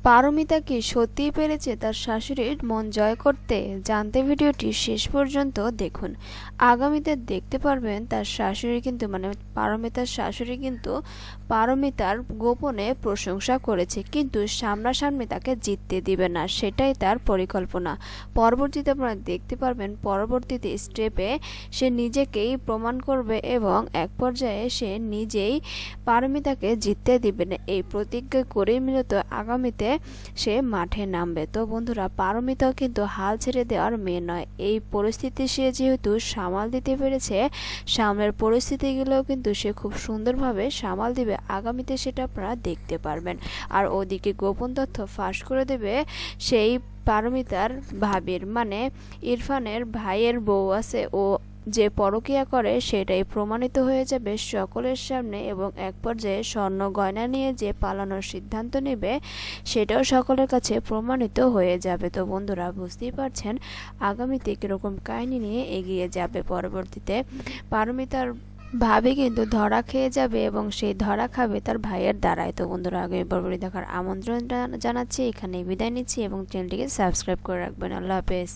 পারমিতা কি সত্যিই পেরেছে তার শাশুড়ির মন জয় করতে? জানতে ভিডিওটি শেষ পর্যন্ত দেখুন। আগামীতে দেখতে পারবেন তার শাশুড়ি কিন্তু পারমিতার শাশুড়ি কিন্তু পারমিতার গোপনে প্রশংসা করেছে, কিন্তু সামনাসামনি তাকে জিততে দিবে না, সেটাই তার পরিকল্পনা। পরবর্তীতে আপনারা দেখতে পারবেন পরবর্তীতে স্টেপে সে নিজেকেই প্রমাণ করবে এবং এক পর্যায়ে সে নিজেই পারমিতাকে জিততে দিবে না, এই প্রতিজ্ঞা করেই মূলত আগামীতে সে মাঠে নামবে। তো বন্ধুরা, পারমিতাও কিন্তু হাল ছেড়ে দেওয়ার মেয়ে নয়। এই পরিস্থিতি সে যেহেতু সামাল দিতে পেরেছে, সামনের পরিস্থিতিগুলোও কিন্তু সে খুব সুন্দরভাবে সামাল দিবে। আগামীতে সেটা আপনারা দেখতে পারবেন। আর ওদিকে গোপন তথ্য ফাঁস করে দেবে সেই পারমিতার ভাবির, ইরফানের ভাইয়ের বউ আছে, ও যে পরকীয়া করে সেটাই প্রমাণিত হয়ে যাবে সকলের সামনে, এবং এক পর্যায়ে স্বর্ণ গয়না নিয়ে যে পালানোর সিদ্ধান্ত নেবে সেটাও সকলের কাছে প্রমাণিত হয়ে যাবে। তো বন্ধুরা, বুঝতেই পারছেন আগামীতে কীরকম কাহিনী নিয়ে এগিয়ে যাবে। পরবর্তীতে পারমিতার ভাবি কিন্তু ধরা খেয়ে যাবে এবং সেই ধরা খাবে তার ভাইয়ের দ্বারাই। তো বন্ধুরা, আগামী পরবর্তী দেখার আমন্ত্রণ জানাচ্ছি। এখানে বিদায় নিচ্ছি এবং চ্যানেলটিকে সাবস্ক্রাইব করে রাখবেন। আল্লাহ হাফেজ।